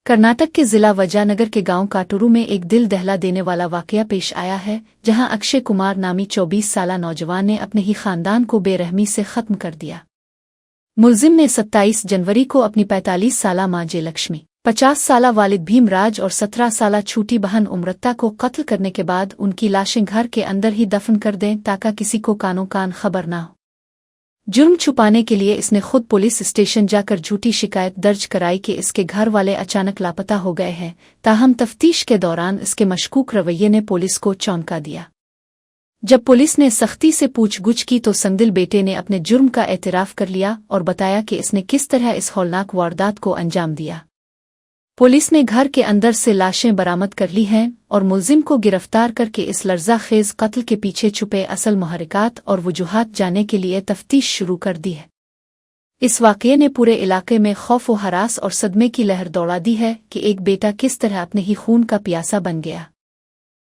कर्नाटक के जिला वजानगर के गांव काटुरू में एक दिल दहला देने वाला वाकया पेश आया है, जहां अक्षय कुमार नामी 24 साला नौजवान ने अपने ही खानदान को बेरहमी से खत्म कर दिया। मुलजिम ने 27 जनवरी को अपनी 45 साला मां जयलक्ष्मी, 50 साला वालिद भीमराज और 17 साला छोटी बहन उम्रता को कत्ल करने के बाद उनकी लाशें घर के अंदर ही दफन कर दें ताकि किसी को कानो कान खबर ना हो। जुर्म छुपाने के लिए इसने खुद पुलिस स्टेशन जाकर झूठी शिकायत दर्ज कराई कि इसके घर वाले अचानक लापता हो गए हैं। ताहम तफ्तीश के दौरान इसके मशकूक रवैये ने पुलिस को चौंका दिया। जब पुलिस ने सख्ती से पूछगुछ की तो संदिल बेटे ने अपने जुर्म का एतराफ कर लिया और बताया कि इसने किस तरह इस हौलनाक वारदात को अंजाम दिया। पुलिस ने घर के अंदर से लाशें बरामद कर ली हैं और मुलजिम को गिरफ्तार करके इस लर्ज़ाखेज कत्ल के पीछे छुपे असल मुहर्रिकात और वजूहात जानने के लिए तफ्तीश शुरू कर दी है। इस वाक़ये ने पूरे इलाके में खौफ व हरास और सदमे की लहर दौड़ा दी है कि एक बेटा किस तरह अपने ही खून का प्यासा बन गया।